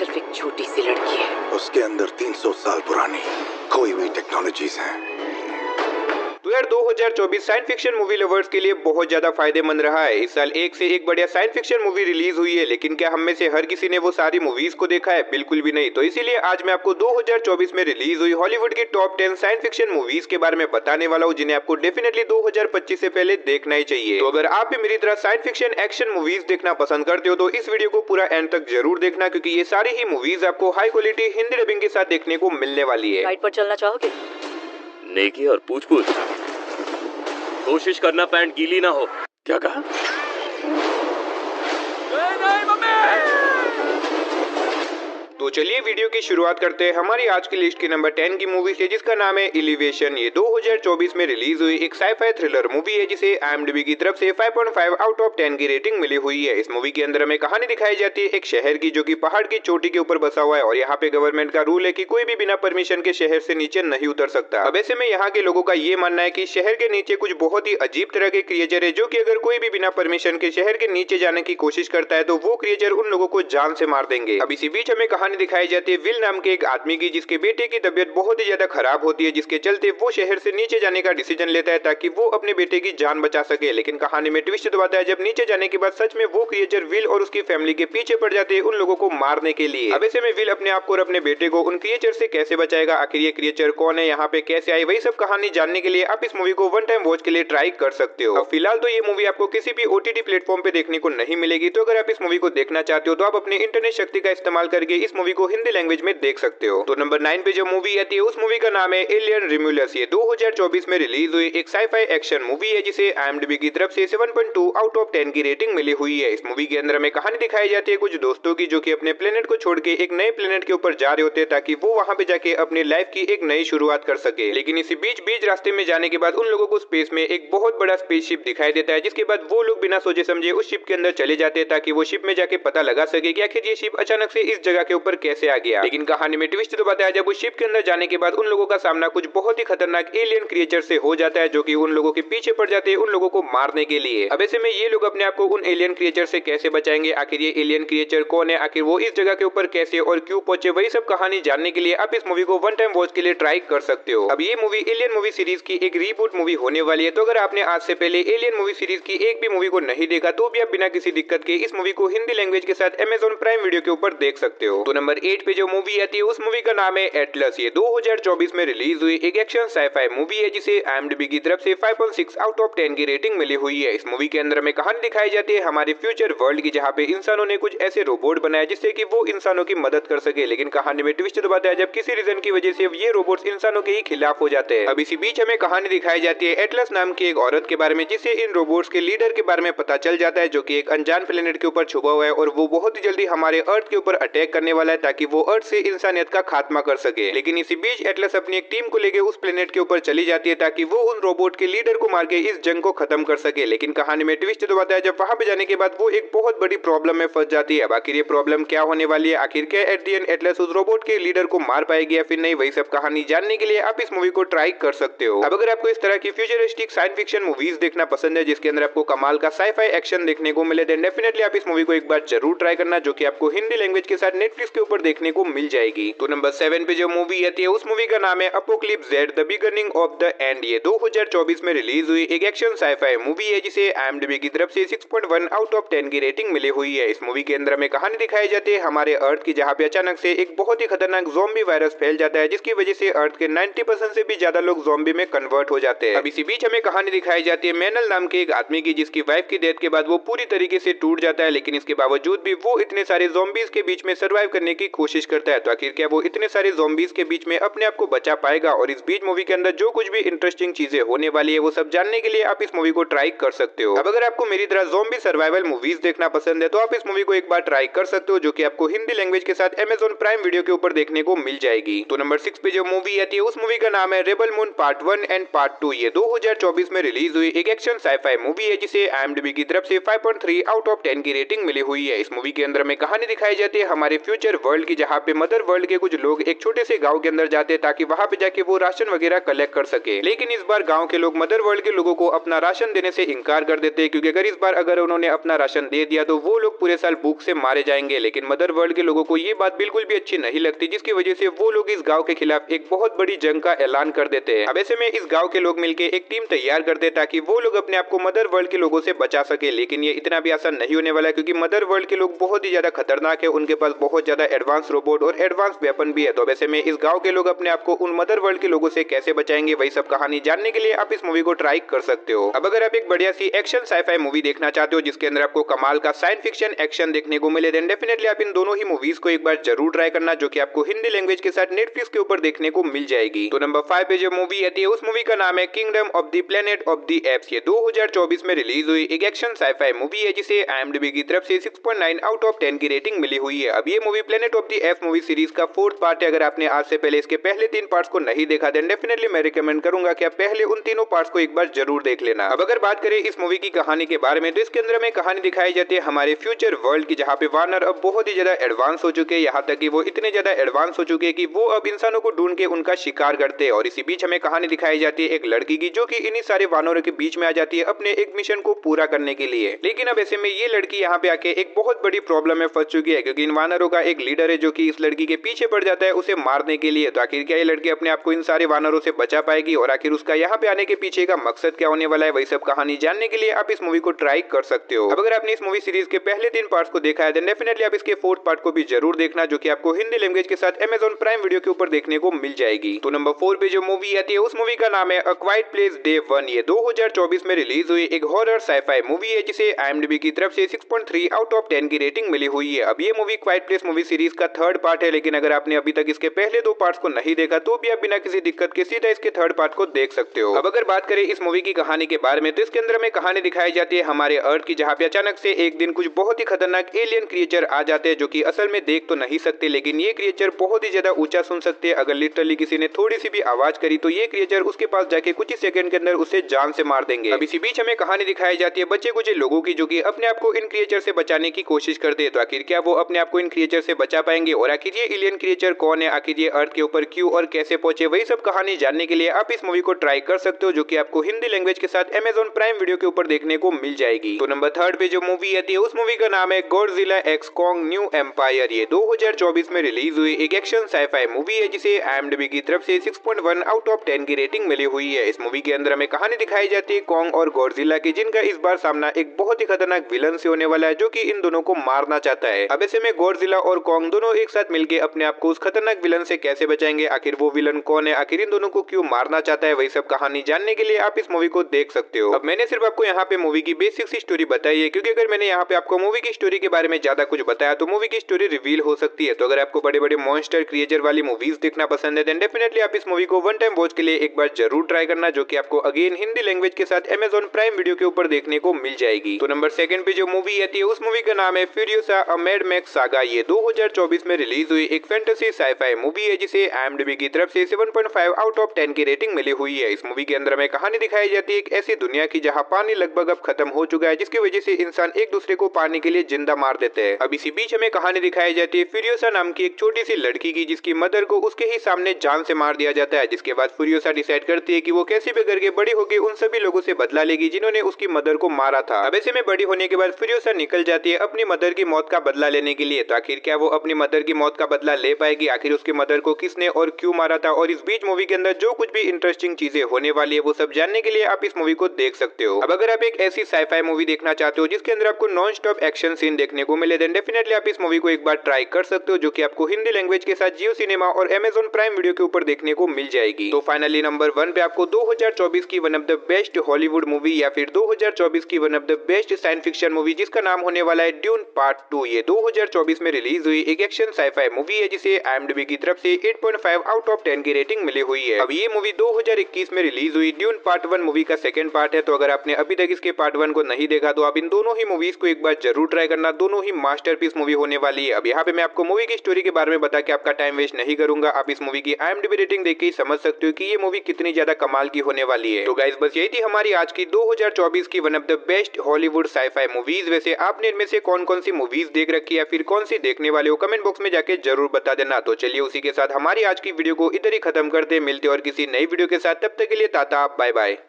सिर्फ एक छोटी सी लड़की है। उसके अंदर 300 साल पुरानी कोई भी टेक्नोलॉजीज हैं। तो यार 2024 साइंस फिक्शन मूवी लवर्स के लिए बहुत ज्यादा फायदेमंद रहा है। इस साल एक से एक बढ़िया साइंस फिक्शन मूवी रिलीज हुई है, लेकिन क्या हम में से हर किसी ने वो सारी मूवीज को देखा है? बिल्कुल भी नहीं। तो इसीलिए आज मैं आपको 2024 में रिलीज हुई हॉलीवुड की टॉप 10 साइंस फिक्शन मूवीज के बारे में बताने वाला हूँ, जिन्हें आपको डेफिनेटली 2025 से पहले देखना ही चाहिए। तो अगर आप भी मेरी तरह साइंस फिक्शन एक्शन मूवीज देखना पसंद करते हो तो इस वीडियो को पूरा एंड तक जरूर देखना, क्योंकि ये सारी ही मूवीज आपको हाई क्वालिटी हिंदी डबिंग के साथ देखने को मिलने वाली है। राइड पर चलना चाहोगे? नेकी और पूछ-पूछ। कोशिश करना पैंट गीली ना हो। क्या कहा? नहीं मम्मी। तो चलिए वीडियो की शुरुआत करते हैं हमारी आज की लिस्ट की नंबर 10 की मूवी से, जिसका नाम है एलिवेशन। ये 2024 में रिलीज हुई एक साइफाई थ्रिलर मूवी है, जिसे IMDb की तरफ से 5.5 आउट ऑफ 10 की रेटिंग मिली हुई है। इस मूवी के अंदर हमें कहानी दिखाई जाती है एक शहर की, जो कि पहाड़ की चोटी के ऊपर बसा हुआ है और यहाँ पे गवर्नमेंट का रूल है कि कोई भी बिना परमिशन के शहर से नीचे नहीं उतर सकता। अब ऐसे में यहाँ के लोगों का ये मानना है कि शहर के नीचे कुछ बहुत ही अजीब तरह के क्रिएचर है, जो कि अगर कोई भी बिना परमिशन के शहर के नीचे जाने की कोशिश करता है तो वो क्रिएचर उन लोगों को जान से मार देंगे। अब इसी बीच हमें कहानी दिखाई जाती है विल नाम के एक आदमी की, जिसके बेटे की तबीयत बहुत ही ज्यादा खराब होती है, जिसके चलते वो शहर से नीचे जाने का डिसीजन लेता है ताकि वो अपने बेटे की जान बचा सके। लेकिन कहानी में ट्विस्ट तो आता है जब नीचे जाने के बाद सच में वो क्रिएचर विल और उसकी फैमिली के पीछे पड़ जाते हैं उन लोगों को मारने के लिए। अब ऐसे में विल अपने आप को और अपने बेटे को उन क्रिएचर से कैसे बचाएगा, आखिर ये क्रिएचर कौन है, यहाँ पे कैसे आए, वही सब कहानी जानने के लिए आप इस मूवी को वन टाइम वॉच के लिए ट्राई कर सकते हो। अब फिलहाल तो ये मूवी आपको किसी भी OTT प्लेटफॉर्म पे देखने को नहीं मिलेगी, तो अगर आप इस मूवी को देखना चाहते हो तो आप अपने इंटरनेट शक्ति का इस्तेमाल करके इस मूवी को हिंदी लैंग्वेज में देख सकते हो। तो नंबर 9 पे जो मूवी आती है उस मूवी का नाम है एलियन रिम्यूलस। ये 2024 में रिलीज हुई एक साइफाई एक्शन मूवी है, जिसे IMDb की तरफ से 7.2 आउट ऑफ 10 की रेटिंग मिली हुई है। इस मूवी के अंदर हमें कहानी दिखाई जाती है कुछ दोस्तों की, जो कि अपने प्लेनेट को छोड़ के एक नए प्लेनेट के ऊपर जा रहे होते हैं ताकि वो वहां पे जाके अपनी लाइफ की एक नई शुरुआत कर सके। लेकिन इसी बीच रास्ते में जाने के बाद उन लोगों को स्पेस में एक बहुत बड़ा स्पेसशिप दिखाई देता है, जिसके बाद वो लोग बिना सोचे समझे उस शिप के अंदर चले जाते हैं ताकि वो शिप में जाके पता लगा सके कि आखिर ये शिप अचानक से इस जगह के ऊपर कैसे आ गया। लेकिन कहानी में ट्विस्ट तो बताया जब उस शिप के अंदर जाने के बाद उन लोगों का सामना कुछ बहुत ही खतरनाक एलियन क्रिएचर से हो जाता है, जो कि उन लोगों के पीछे पड़ जाते हैं उन लोगों को मारने के लिए। अब ऐसे में ये लोग अपने आप को उन एलियन क्रिएचर से कैसे बचाएंगे, आखिर ये एलियन क्रिएचर कौन है, आखिर वो इस जगह के ऊपर कैसे और क्यों पहुंचे, वही सब कहानी जानने के लिए आप इस मूवी को वन टाइम वॉच के लिए ट्राई कर सकते हो। अब ये मूवी एलियन मूवी सीरीज की एक रीबूट मूवी होने वाली है, तो अगर आपने आज से पहले एलियन मूवी सीरीज की एक भी मूवी को नहीं देखा तो भी आप बिना किसी दिक्कत के इस मूवी को हिंदी लैंग्वेज के साथ Amazon प्राइम वीडियो के ऊपर देख सकते हो। तो नंबर 8 पे जो मूवी आती है उस मूवी का नाम है एटलस। ये 2024 में रिलीज हुई एक एक्शन साइफाई मूवी है, जिसे IMDb की तरफ से 5.6 आउट ऑफ 10 की रेटिंग मिली हुई है। इस मूवी के अंदर हमें कहानी दिखाई जाती है हमारे फ्यूचर वर्ल्ड की, जहाँ पे इंसानों ने कुछ ऐसे रोबोट बनाए जिससे कि वो इंसानों की मदद कर सके। लेकिन कहानी में ट्विस्ट तो बताया है जब किसी रीजन की वजह से ये रोबोट्स इंसानों के ही खिलाफ हो जाते हैं। अब इसी बीच हमें कहानी दिखाई जाती है एटलस नाम की एक औरत के बारे में, जिससे इन रोबोट्स के लीडर के बारे में पता चल जाता है, जो कि एक अनजान प्लेनेट के ऊपर छुपा हुआ है और वो बहुत ही जल्दी हमारे अर्थ के ऊपर अटैक करने वाला है ताकि वो अर्थ से इंसानियत का खात्मा कर सके। लेकिन इसी बीच एटलस अपनी एक टीम को लेकर उस प्लेनेट के ऊपर चली जाती है ताकि वो उन रोबोट के लीडर को मार के इस जंग को खत्म कर सके। लेकिन कहानी में ट्विस्ट तो बताया जब वहां पे जाने के बाद वो एक बहुत बड़ी प्रॉब्लम में फंस जाती है। आखिर ये प्रॉब्लम क्या होने वाली है, आखिर क्या एट दी एंड एटलस उस रोबोट के लीडर को मार पाएगी या फिर नहीं, वही सब कहानी जानने के लिए आप इस मूवी को ट्राई कर सकते हो। अब अगर आपको इस तरह की फ्यूचरिस्टिक साइंस फिक्शन मूवीज देखना पसंद है, जिसके अंदर आपको कमाल का साइफाई एक्शन देखने को मिले, देन डेफिनेटली आप इस मूवी को एक बार जरूर ट्राई करना, जो कि आपको हिंदी लैंग्वेज के साथ नेटफ्लिक्स के ऊपर देखने को मिल जाएगी। तो नंबर 7 पे जो मूवी आती है उस मूवी का नाम है apocalypse Z the beginning of the end. ये 2024 में रिलीज हुई एक एक्शन साइफाई मूवी है, जिसे IMDb की तरफ से 6.1 आउट ऑफ 10 की रेटिंग मिली हुई है। इस मूवी के अंदर हमें कहानी दिखाई जाती है हमारे अर्थ की, जहाँ पे अचानक से एक बहुत ही खतरनाक ज़ॉम्बी वायरस फैल जाता है, जिसकी वजह से अर्थ के 90% से भी ज्यादा लोग ज़ॉम्बी में कन्वर्ट हो जाते हैं। अब इसी बीच हमें कहानी दिखाई जाती है मैनल नाम के एक आदमी की, जिसकी वाइफ की डेथ के बाद वो पूरी तरीके से टूट जाता है, लेकिन इसके बावजूद भी वो इतने सारे ज़ॉम्बीज के बीच में सर्वाइव करने की कोशिश करता है। तो आखिर क्या वो इतने सारे ज़ॉम्बीज के बीच में अपने आप को बचा पाएगा, और इस बीच मूवी के अंदर जो कुछ भी इंटरेस्टिंग चीजें होने वाली है वो सब जानने के लिए आप इस मूवी को ट्राई कर सकते हो। अब अगर आपको मेरी तरह ज़ॉम्बी सर्वाइवल मूवीज देखना पसंद है तो आप इस मूवी को एक बार ट्राई कर सकते हो, जो कि आपको हिंदी लैंग्वेज के साथ Amazon प्राइम वीडियो के ऊपर देखने को मिल जाएगी। तो नंबर 6 पे जो मूवी आती है उस मूवी का नाम है rebel moon part 1 and part 2। ये 2024 में रिलीज हुई एक एक्शन साइफाई मूवी है, जिसे IMDb की तरफ से 5.3 आउट ऑफ 10 की रेटिंग मिली हुई है। इस मूवी के अंदर में कहानी दिखाई जाती है हमारे फ्यूचर वर्ल्ड की, जहाँ पे मदर वर्ल्ड के कुछ लोग एक छोटे से गांव के अंदर जाते ताकि वहाँ पे जाके वो राशन वगैरह कलेक्ट कर सके। लेकिन इस बार गांव के लोग मदर वर्ल्ड के लोगों को अपना राशन देने से इनकार कर देते, क्योंकि अगर इस बार अगर उन्होंने अपना राशन दे दिया तो वो लोग पूरे साल भूख से मारे जाएंगे। लेकिन मदर वर्ल्ड के लोगों को ये बात बिल्कुल भी अच्छी नहीं लगती, जिसकी वजह से वो लोग इस गाँव के खिलाफ एक बहुत बड़ी जंग का ऐलान कर देते हैं। अब ऐसे में इस गाँव के लोग मिलकर एक टीम तैयार करते ताकि वो लोग अपने आप को मदर वर्ल्ड के लोगों से बचा सके। लेकिन ये इतना भी आसान नहीं होने वाला है, क्योंकि मदर वर्ल्ड के लोग बहुत ही ज्यादा खतरनाक है, उनके पास बहुत ज्यादा एडवांस रोबोट और एडवांस वेपन भी है। तो वैसे में इस गांव के लोग अपने आप को उन मदर वर्ल्ड के लोगों से कैसे बचाएंगे, वही सब कहानी जानने के लिए आप इस मूवी को ट्राई कर सकते हो। अब अगर आप एक बढ़िया सी एक्शन साइफाई मूवी देखना चाहते हो जिसके अंदर आपको कमाल का साइंस फिक्शन एक्शन देखने को मिले, देन डेफिनेटली आप इन दोनों ही मूवीज को एक बार जरूर ट्राई करना, जो कि आपको हिंदी लैंग्वेज के साथ नेटफ्लिक्स के ऊपर देखने को मिल जाएगी। तो नंबर 5 पे जो मूवी आती है उस मूवी का नाम है kingdom of the planet of the apps. ये 2024 में रिलीज हुई एक एक्शन साइफाई मूवी है जिसे IMDb की तरफ से 6.9 आउट ऑफ 10 की रेटिंग मिली हुई है। अब ये movie planet of the apps movie series का 4th पार्ट है। अगर आपने आज से पहले इसके पहले 3 पार्ट्स को नहीं देखा देन डेफिनेटली मैं रिकमेंड करूंगा कि आप पहले उन तीनों पार्ट्स को एक बार जरूर देख लेना। अब अगर बात करें इस मूवी की कहानी के बारे में, तो इसके अंदर में कहानी दिखाई जाती है हमारे फ्यूचर वर्ल्ड की, जहाँ पे वार्नर अब बहुत ही ज्यादा एडवांस हो चुके हैं। यहाँ तक कि वो इतने ज्यादा एडवांस हो चुके हैं कि वो अब इंसानों को ढूंढ के उनका शिकार करते हैं। और इसी बीच हमें कहानी दिखाई जाती है एक लड़की की, जो कि इन्हीं सारे वानरों के बीच में आ जाती है अपने एक मिशन को पूरा करने के लिए। लेकिन अब ऐसे में ये लड़की यहाँ पे आके एक बहुत बड़ी प्रॉब्लम में फंस चुकी है, क्योंकि इन वानरों का एक लीडर है जो कि इस लड़की के पीछे पड़ जाता है उसे मारने के लिए। तो आखिर क्या ये लड़की अपने आप को इन सारे वानरों से बचा पाएगी, और आखिर उसका यहाँ पे आने के पीछे का मकसद क्या होने वाला है, वही सब कहानी जानने के लिए आप इस मूवी को ट्राई कर सकते हो। अब अगर आपने इस मूवी सीरीज के पहले 3 पार्ट्स को देखा है देन डेफिनेटली आप इसके 4th पार्ट को भी जरूर देखना, जो कि आपको हिंदी लैंग्वेज के साथ Amazon प्राइम वीडियो के ऊपर देखने को मिल जाएगी। तो नंबर 4 पे जो मूवी आती है उस मूवी का नाम है अ क्वाइट प्लेस डे 1। ये 2024 में रिलीज हुई एक हॉरर साइफाई मूवी है जिसे IMDb की तरफ से 6.3 आउट ऑफ 10 की रेटिंग मिली हुई है। अब ये movie quite place movie series का 3rd पार्ट है, लेकिन अगर आपने अभी तक इसके पहले 2 पार्ट्स को नहीं देखा तो भी आप बिना किसी दिक्कत के सीधा इसके 3rd पार्ट को देख सकते हो। अब अगर बात करें इस मूवी की कहानी के बारे में, तो इसके अंदर में कहानी दिखाई जाती है हमारे अर्थ की, जहाँ पे अचानक से एक दिन कुछ बहुत ही खतरनाक एलियन क्रिएचर आ जाते हैं, जो कि असल में देख तो नहीं सकते, लेकिन ये क्रिएचर बहुत ही ज्यादा ऊंचा सुन सकते हैं। अगर लिटरली किसी ने थोड़ी सी भी आवाज करी तो ये क्रिएचर उसके पास जाके कुछ ही सेकंड के अंदर उसे जान से मार देंगे। अब इसी बीच हमें कहानी दिखाई जाती है बच्चे कुछ लोगों की, जो कि अपने आप को इन क्रिएचर से बचाने की कोशिश करते हैं। तो आखिर क्या वो अपने आप को इन क्रिएचर से बचा पाएंगे, और आखिर ये एलियन क्रिएचर कौन है, आखिर ये अर्थ के ऊपर क्यों और कैसे पहुंचे, वही सब कहानी जानने के लिए आप इस मूवी को ट्राई कर सकते हो, जो कि आपको हिंदी लैंग्वेज के साथ Amazon प्राइम वीडियो के ऊपर देखने को मिल जाएगी। तो नंबर 3 पे जो मूवी आती है उस मूवी का नाम है Godzilla x Kong New Empire. ये 2024 में रिलीज हुई एक एक्शन साइफाई मूवी है जिसे IMDb की तरफ से 6.1 आउट ऑफ 10 की रेटिंग मिली हुई है। इस मूवी के अंदर हमें कहानी दिखाई जाती है कॉन्ग और गॉडजिला की, जिनका इस बार सामना एक बहुत ही खतरनाक विलन से होने वाला है, जो कि इन दोनों को मारना चाहता है। अब ऐसे में गॉडजिला और कॉन्ग दोनों एक साथ मिलकर अपने आप को उस खतरनाक विलन से कैसे बचाएंगे, आखिर वो विलन कौन है, आखिर इन दोनों को क्यों मारना चाहता है, वही सब कहानी जानने के लिए आप इस मूवी को देख सकते हो। अब मैंने सिर्फ आपको यहाँ पे मूवी की बेसिक सी स्टोरी बताई है, क्योंकि अगर मैंने यहाँ पे आपको मूवी की स्टोरी के बारे में ज्यादा कुछ बताया तो मूवी की स्टोरी रिवील हो सकती है। तो अगर आपको बड़े बड़े मॉन्स्टर क्रिएचर वाली मूवीज देखना पसंद है देन डेफिनेटली आप इस मूवी को वन टाइम वॉच के लिए एक बार जरूर ट्राई करना, जो कि आपको अगेन हिंदी लैंग्वेज के साथ Amazon प्राइम वीडियो के ऊपर देखने को मिल जाएगी। तो नंबर 2 पे जो मूवी आती है उस मूवी का नाम है Furiosa a mad max saga. ये 2024 में रिलीज हुई एक फैंटेसी साइफाई मूवी है जिसे IMDb की तरफ से 7.5 आउट ऑफ 10 की रेटिंग मिली हुई है। इस मूवी के अंदर हमें कहानी दिखाई जाती है एक ऐसी दुनिया की जहाँ पानी लगभग अब खत्म हो चुका है, जिसकी वजह से इंसान एक दूसरे को पानी के लिए जिंदा मार देते हैं। अब इसी बीच हमें कहानी दिखाई जाती है फ्यूरियोसा नाम की एक छोटी सी लड़की की, जिसकी मदर को उसके ही सामने जान से मार दिया जाता है। जिसके बाद फ्यूरियोसा डिसाइड करती है कि वो कैसे भी करके बड़ी होकर उन सभी लोगों से बदला लेगी जिन्होंने उसकी मदर को मारा था। अब ऐसे में बड़ी होने के बाद फ्यूरियोसा निकल जाती है अपनी मदर की मौत का बदला लेने के लिए। तो आखिर क्या वो अपनी मदर की मौत का बदला ले पाएगी, आखिर उसकी मदर को किसने और क्यों मारा था, और इस बीच मूवी के अंदर जो कुछ भी इंटरेस्टिंग चीजें होने वाली है वो सब जानने के लिए आप इस मूवी को देख सकते हो। अब अगर आप एक ऐसी साइफाई मूवी देखना चाहते हो जिसके अंदर आपको नॉन स्टॉप एक्शन सीन देखने को मिले देन डेफिनेटली आप इस मूवी को एक बार ट्राई कर सकते हो, जो कि आपको हिंदी लैंग्वेज के साथ जियो सिनेमा और Amazon प्राइम वीडियो के ऊपर देखने को मिल जाएगी। तो फाइनली नंबर 1 पे आपको 2024 की one of the best Hollywood movie या फिर 2024 की one of the best science fiction movie जिसका नाम होने वाला है ड्यून पार्ट 2। ये 2024 में रिलीज हुई एक एक्शन साइफाई मूवी है जिसे IMDb की तरफ से 8.5 आउट ऑफ 10 की रेटिंग मिली हुई है। अब ये मूवी 2021 में रिलीज हुई ड्यून पार्ट 1 मूवी का सेकंड पार्ट है। तो अगर आपने अभी तक इसके पार्ट 1 को नहीं देखा तो आप इन दोनों ही मूवीज को एक बार जरूर ट्राई करना, दोनों ही मास्टरपीस मूवी होने वाली है। अब यहाँ पे मैं आपको मूवी की स्टोरी के बारे में बता के आपका टाइम वेस्ट नहीं करूंगा, आप इस मूवी की IMDb रेटिंग देख के ही समझ सकते हो कि ये मूवी कितनी ज्यादा कमाल की होने वाली है। तो गाइस बस यही थी हमारी आज की 2024 की one of the best Hollywood sci fi movies. वैसे आपने इनमें से कौन कौन सी मूवीज देख रखी है, फिर कौन सी देखने वाले हो हो कमेंट बॉक्स में जाके जरूर बता देना। तो चलिए उसी के साथ हमारी आज की वीडियो को इधर ही खत्म करते, मिलते और किसी नई वीडियो के साथ, तब तक के लिए टाटा बाय बाय।